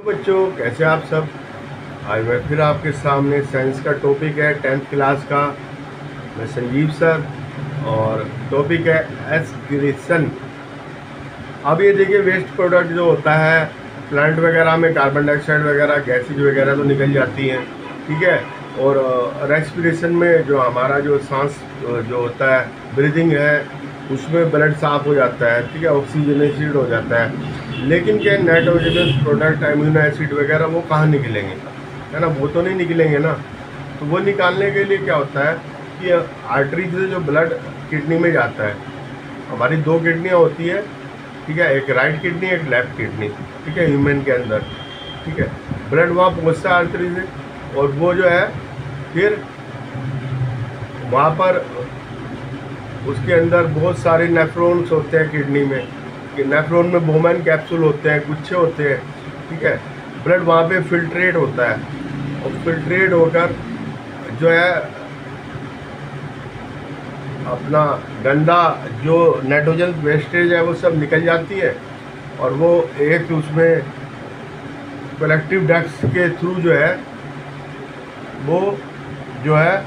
बच्चों, कैसे आप सब। आज मैं फिर आपके सामने साइंस का टॉपिक है 10th क्लास का। मैं संजीव सर और टॉपिक है एस्क्रीशन। अब ये देखिए, वेस्ट प्रोडक्ट जो होता है प्लांट वगैरह में, कार्बन डाइऑक्साइड वगैरह गैसेज वगैरह तो निकल जाती हैं, ठीक है। और रेस्पिरेशन में जो हमारा जो सांस जो होता है, ब्रीदिंग है, उसमें ब्लड साफ हो जाता है, ठीक है, ऑक्सीजनेटेड हो जाता है। लेकिन क्या नाइट्रोजनस प्रोडक्ट, अमीनो एसिड वगैरह वो कहाँ निकलेंगे, है ना, वो तो नहीं निकलेंगे ना। तो वो निकालने के लिए क्या होता है कि आर्टरी से जो ब्लड किडनी में जाता है, हमारी दो किडनियाँ होती है, ठीक है, एक राइट किडनी एक लेफ्ट किडनी, ठीक है, ह्यूमन के अंदर, ठीक है। ब्लड वहाँ पहुँचता है आर्टरी से, और वो जो है फिर वहाँ पर उसके अंदर बहुत सारे नेफ्रॉन्स होते हैं किडनी में, कि नेफ्रॉन में बोमैन कैप्सूल होते हैं, गुच्छे होते हैं, ठीक है। ब्लड वहाँ पे फिल्ट्रेट होता है, और फिल्ट्रेट होकर जो है अपना गंदा जो नाइट्रोजन वेस्टेज है वो सब निकल जाती है, और वो एक उसमें कलेक्टिव डक्ट्स के थ्रू जो है वो जो है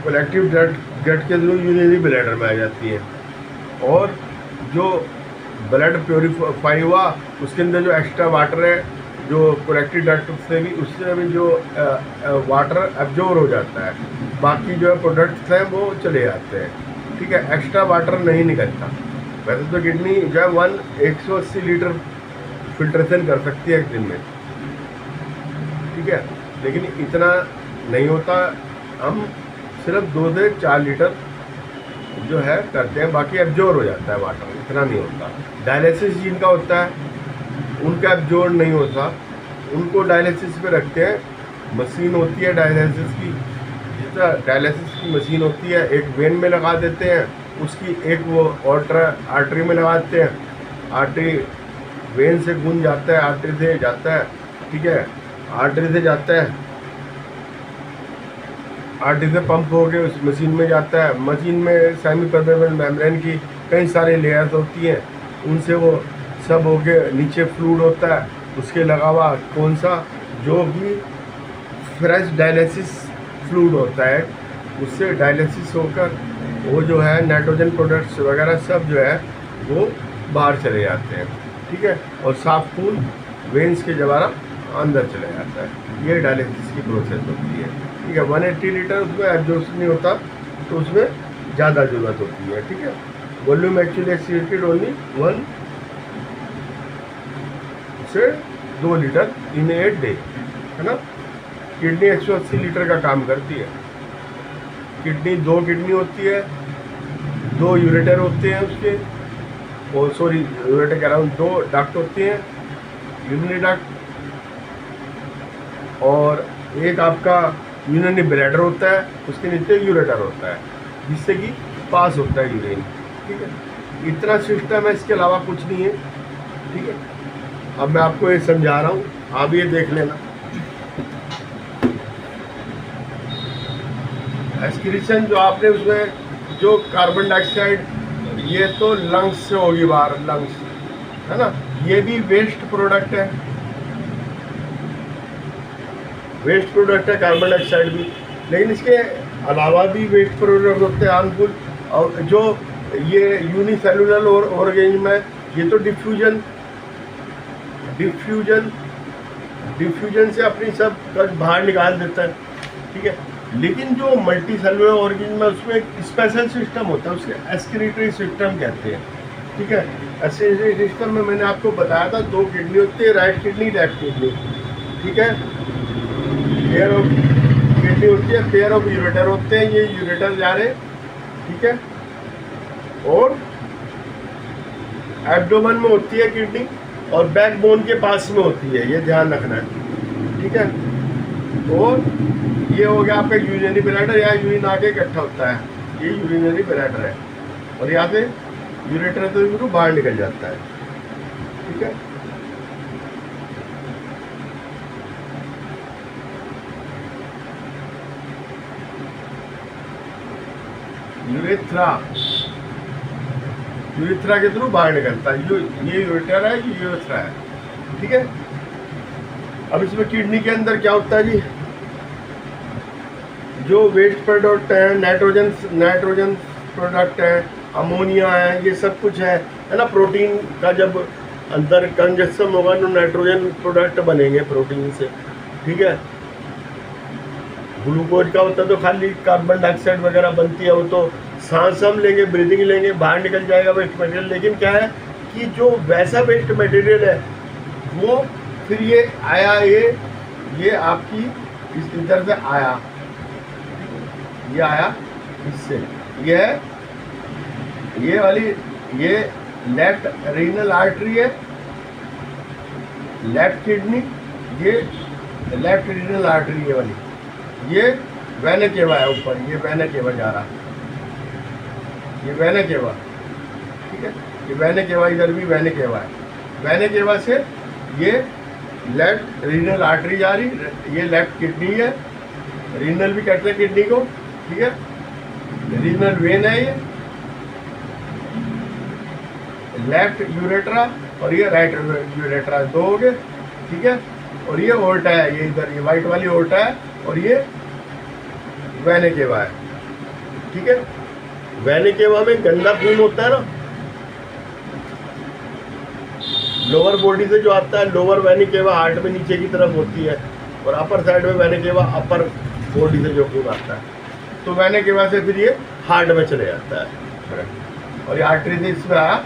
कलेक्टिव डक्ट के थ्रू यूरिनरी ब्लैडर में आ जाती है। और जो ब्लड प्योरीफाई हुआ उसके अंदर जो एक्स्ट्रा वाटर है, जो कलेक्टिव डक्ट से भी, उससे भी जो वाटर एब्जॉर्ब हो जाता है, बाकी जो है प्रोडक्ट्स हैं वो चले जाते हैं, ठीक है, एक्स्ट्रा वाटर नहीं निकलता। वैसे तो किडनी जो है 180 लीटर फिल्ट्रेशन कर सकती है एक दिन में, ठीक है, लेकिन इतना नहीं होता। हम सिर्फ 2 से 4 लीटर जो है करते हैं, बाकी एब्जॉर्ब हो जाता है वाटर, इतना नहीं होता। डायलिसिस जिनका होता है उनका एब्जॉर्ब नहीं होता, उनको डायलिसिस पे रखते हैं, मशीन होती है डायलिसिस की, जितना डायलिसिस की मशीन होती है, एक वेन में लगा देते हैं उसकी, एक वो आर्टरी में लगाते हैं, आर्टरी वेन से गूंज जाता है, आर्टरी से जाता है, ठीक है, आर्टरी से जाता है, आर्टरी से पंप होके उस मशीन में जाता है। मशीन में सेमी परमेबल मेम्ब्रेन की कई सारी लेयर्स होती हैं, उनसे वो सब होके नीचे फ्लूइड होता है, उसके अलावा कौन सा जो भी फ्रेश डायलिसिस फ्लूइड होता है, उससे डायलिसिस होकर वो जो है नाइट्रोजन प्रोडक्ट्स वगैरह सब जो है वो बाहर चले जाते हैं, ठीक है, और साफ खून वेंस के द्वारा अंदर चले जाता है। ये डायलिसिस की प्रोसेस होती है, ठीक है। 180 लीटर उसमें एब्जॉर्प्शन नहीं होता, तो उसमें ज़्यादा ज़रूरत होती है, ठीक है। वॉल्यूम एक्चुअली एक्सीटेड ओनली 1 से 2 लीटर इन ए डे, है ना। किडनी 180 लीटर का काम करती है। किडनी 2 किडनी होती है, 2 यूरेटर होते हैं उसके, और सॉरी यूरेटर कह रहा हूँ, 2 डक्ट होते हैं, यूरिनरी डक्ट, और एक आपका यूरिनरी ब्लैडर होता है, उसके नीचे यूरेटर होता है जिससे कि पास होता है यूरिन, ठीक है। इतना सिस्टम है, इसके अलावा कुछ नहीं है, ठीक है। अब मैं आपको ये समझा रहा हूँ, आप ये देख लेना। एक्सक्रीशन जो आपने उसमें जो कार्बन डाइऑक्साइड, ये तो लंग्स से होगी बाहर, लंग्स, है ना, ये भी वेस्ट प्रोडक्ट है, वेस्ट प्रोडक्ट है कार्बन डाइऑक्साइड भी। लेकिन इसके अलावा भी वेस्ट प्रोडक्ट होते हैं हार्मफुल, और जो ये यूनिसेलुलर और ऑर्गेनिज्म है, ये तो डिफ्यूजन से अपनी सब बाहर निकाल देता है, ठीक है। लेकिन जो मल्टी सेलुलर ऑर्गेनिज्म है उसमें एक स्पेशल सिस्टम होता है, उसके एस्क्रीटरी सिस्टम कहते हैं, ठीक है। एस्क्रीटरी सिस्टम में मैंने आपको बताया था 2 किडनी होती है, राइट किडनी लेफ्ट किडनी, ठीक है। पेयर ऑफ किडनी होती है, पेयर ऑफ यूरेटर होते हैं, ये यूरेटर जा रहे, ठीक है। और एब्डोमेन में होती है किडनी, और बैकबोन के पास में होती है, ये ध्यान रखना है, ठीक है। और ये हो गया आपका यूरिनरी ब्लैडर, यहाँ यूरिन आके इकट्ठा होता है, ये यूरिनरी ब्लैडर है, और यहाँ से यूरेटर तो बाहर निकल जाता है, ठीक है। यूरेथ्रा के थ्रू बाहर निकलता है, ये यूरेटर है, ये यूरेथ्रा है, ठीक है। अब इसमें किडनी के अंदर क्या होता है जी, जो वेस्ट प्रोडक्ट है, नाइट्रोजन प्रोडक्ट है, अमोनिया है, ये सब कुछ है ना। प्रोटीन का जब अंदर कंजक्शन होगा तो नाइट्रोजन प्रोडक्ट बनेंगे प्रोटीन से, ठीक है। ग्लूकोज का होता है तो खाली कार्बन डाइऑक्साइड वगैरह बनती है, वो तो सांस हम लेंगे, ब्रीदिंग लेंगे, बाहर निकल जाएगा वेस्ट मटेरियल। लेकिन क्या है कि जो वैसा वेस्ट मटेरियल है वो फिर ये आया, ये आपकी इस इधर से आया, ये आया इससे, ये वाली ये लेफ्ट रीनल आर्टरी है, लेफ्ट किडनी, ये लेफ्ट रीनल आर्टरी है वाली, ये वेना केवा है ऊपर, ये वेना केवा जा रहा, ये वेना केवा, ठीक है। ये वेना केवा, इधर भी वेना केवा है। वेना केवा से ये लेफ्ट रीनल आर्टरी जा रही, ये लेफ्ट किडनी है, रीनल भी कहते हैं किडनी को, ठीक है। रीनल वेन है ये, लेफ्ट यूरेट्रा और ये राइट यूरेट्रा, दो हो गए, ठीक है। और ये ओल्टा है, ये इधर ये वाइट वाली ओल्टा है, और ये वेना केवा है, ठीक है। वेना केवा में गंदा खून होता है ना, लोअर बॉडी से जो आता है, लोअर वेना केवा हार्ट में नीचे की तरफ होती है, और अपर साइड में वेना केवा अपर बॉडी से जो खून आता है, तो वेना केवा से फिर ये हार्ट में चले जाता है, और ये आर्टरी से इसमें आया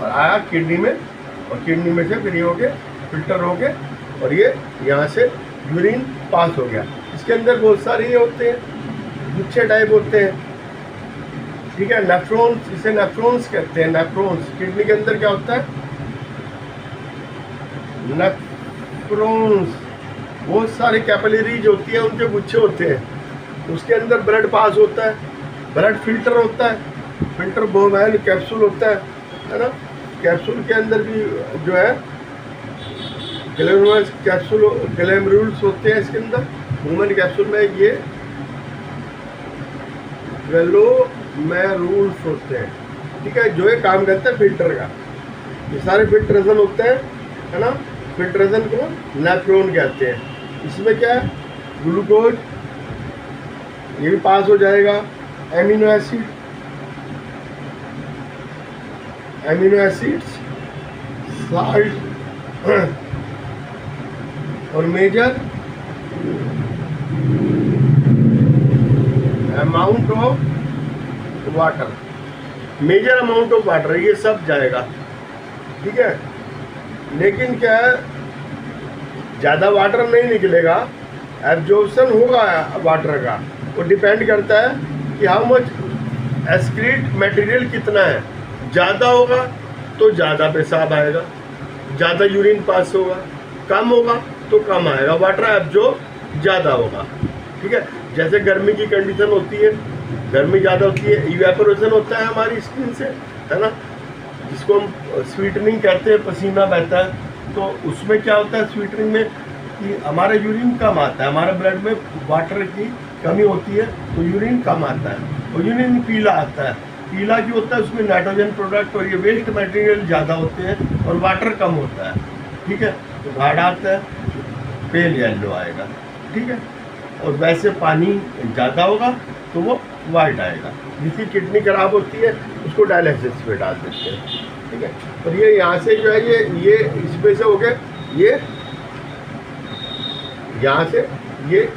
और आया किडनी में, और किडनी में से फिर ये हो गया फिल्टर हो गया, और ये यहाँ से यूरिन पास हो गया। इसके अंदर बहुत सारे ये होते हैं, गुच्छे टाइप होते हैं, ठीक है। नेफ्रॉन्स, इसे नेफ्रॉन्स कहते हैं, नेफ्रॉन्स। किडनी के अंदर क्या होता है, नेफ्रॉन्स, बहुत सारे कैपिलरीज होती है, उनके गुच्छे होते हैं, उसके अंदर ब्लड पास होता है, ब्लड फिल्टर होता है, फिल्टर बोवेल कैप्सूल होता है ना। कैप्सूल के अंदर भी जो है ग्लैमरुल्स होते हैं इसके अंदर, ह्यूमन कैप्सूल में ये ग्लोमेरुल्स होते हैं, ठीक है, जो ये काम करता है फिल्टर का। ये सारे फिल्ट्रेशन होते हैं, है ना। फिल्ट्रेशन को नेफ्रॉन कहते हैं। इसमें क्या है, ग्लूकोज ये भी पास हो जाएगा, एमिनो एसिड्स, साल्ट और major amount of water, major amount of water, ये सब जाएगा, ठीक है। लेकिन क्या है, ज़्यादा वाटर नहीं निकलेगा, एब्जॉर्प्शन होगा वाटर का, वो डिपेंड करता है कि हाउ मच एक्सक्रीट मटेरियल कितना है। ज़्यादा होगा तो ज़्यादा पेशाब आएगा, ज़्यादा यूरिन पास होगा, कम होगा तो कम आएगा, वाटर एब्जॉर्ब ज़्यादा होगा, ठीक है। जैसे गर्मी की कंडीशन होती है, गर्मी ज़्यादा होती है, इवेपोरेशन होता है हमारी स्किन से, है ना, जिसको हम स्वीटनिंग कहते हैं, पसीना बहता है, तो उसमें क्या होता है स्वीटनिंग में कि हमारा यूरिन कम आता है, हमारे ब्लड में वाटर की कमी होती है तो यूरिन कम आता है, और यूरिन पीला आता है। पीला जो होता है उसमें नाइट्रोजन प्रोडक्ट और ये वेस्ट मटेरियल ज़्यादा होते हैं और वाटर कम होता है, ठीक है। तो गाढ़ा आता है, पेल येलो आएगा, ठीक है। और वैसे पानी ज़्यादा होगा तो वो वाइट आएगा। जिसकी किडनी खराब होती है उसको डायलिसिस पे डाल देते हैं, ठीक है। और ये यहाँ से जो है ये इसमें से हो गए, ये यहाँ से ये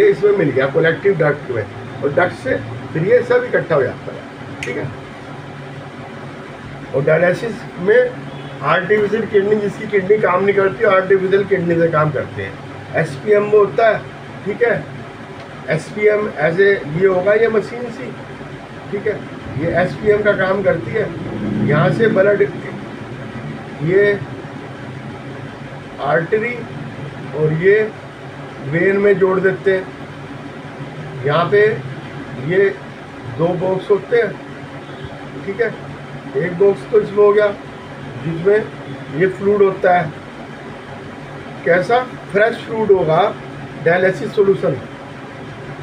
इसमें मिल गया कलेक्टिव डक्ट में, और डक्ट से फिर ये सब इकट्ठा हो जाता है, ठीक है। और डायलिसिस में आर्टिफिशियल किडनी, जिसकी किडनी काम नहीं करती, आर्टिफिशियल किडनी से काम करते हैं। SPM वो होता है, ठीक है। SPM ऐसे ये होगा ये मशीन सी, ठीक है, ये SPM का काम करती है। यहाँ से ब्लड ये आर्टरी और ये वेन में जोड़ देते हैं। यहाँ पे ये दो बॉक्स होते हैं, ठीक है। एक बॉक्स तो इसमें हो गया जिसमें ये फ्लूइड होता है, कैसा फ्रेश फ्लूइड होगा, डायलिसिस सॉल्यूशन,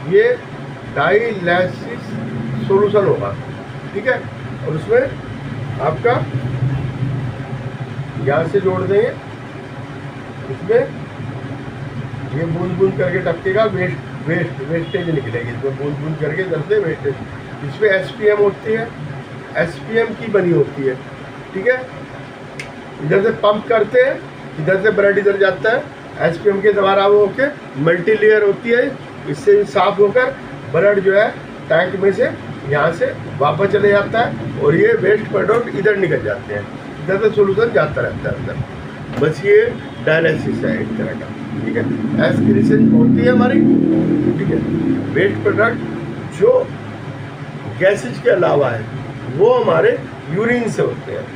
ये डायलिसिस सॉल्यूशन होगा, ठीक है। और उसमें आपका यहाँ से जोड़ देंगे, इसमें ये बूंद बूंद करके टपकेगा, वेस्टेज निकलेगी, इसमें बूंद बूंद करके इधर से वेस्टेज, इसमें एसपीएम होती है, एसपीएम की बनी होती है, ठीक है। इधर से पंप करते हैं, इधर से ब्लड इधर जाता है, एसपीएम के द्वारा वो होके मल्टी लेयर होती है, इससे साफ होकर ब्लड जो है टैंक में से यहाँ से वापस चले जाता है और ये वेस्ट प्रोडक्ट इधर निकल जाते हैं, इधर से सोल्यूशन जाता रहता है अंदर। बस ये डायलिसिस है एक तरह का, ठीक है। एस्पिरेशन होती है हमारी, ठीक है। वेस्ट प्रोडक्ट जो गैसेज के अलावा है वो हमारे यूरिन से होते हैं,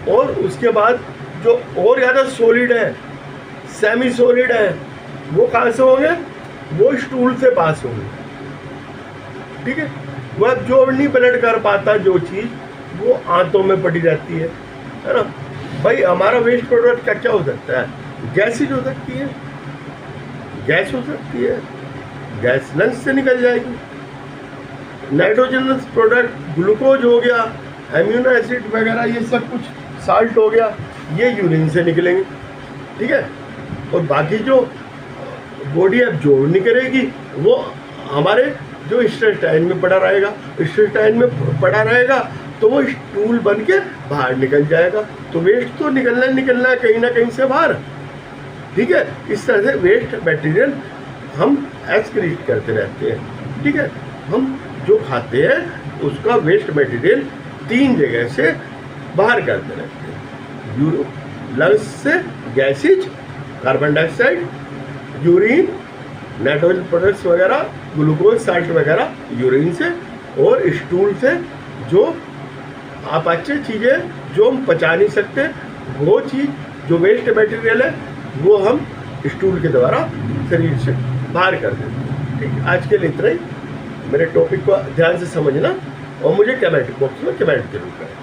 और उसके बाद जो और ज़्यादा सॉलिड है, सेमी सॉलिड है, वो कहाँ से होंगे, वो स्टूल से पास होंगे, ठीक है। वह जो नहीं ब्लड कर पाता जो चीज़, वो आंतों में पड़ी रहती है ना। भाई हमारा वेस्ट प्रोडक्ट क्या क्या हो सकता है, गैसेज हो सकती है, गैस हो सकती है, गैस लंग्स से निकल जाएगी, नाइट्रोजनस प्रोडक्ट ग्लूकोज हो गया, एम्यूनो एसिड वगैरह, ये सब कुछ साल्ट हो गया, ये यूरिन से निकलेंगे, ठीक है। और बाकी जो बॉडी एब्जॉर्ब नहीं करेगी वो हमारे जो इंटेस्टाइन में पड़ा रहेगा, इंटेस्टाइन में पड़ा रहेगा तो वो स्टूल बन के बाहर निकल जाएगा। तो वेस्ट तो निकलना है कहीं ना कहीं से बाहर, ठीक है। इस तरह से वेस्ट मटेरियल हम एक्सक्रीट करते रहते हैं, ठीक है। हम जो खाते हैं उसका वेस्ट मटेरियल 3 जगह से बाहर करते रहते हैं, लंग्स से gases, carbon dioxide, urine, nitrogen products वगैरह, ग्लूकोज साल्ट वगैरह यूरिन से, और स्टूल से जो अपाच्य चीज़ें जो हम पचा नहीं सकते, वो चीज़ जो वेस्ट मटेरियल है वो हम स्टूल के द्वारा शरीर से बाहर कर देते हैं, ठीक है। आज के लिए इतना ही। मेरे टॉपिक को ध्यान से समझना और मुझे कमेंट बॉक्स में कमेंट जरूर करें।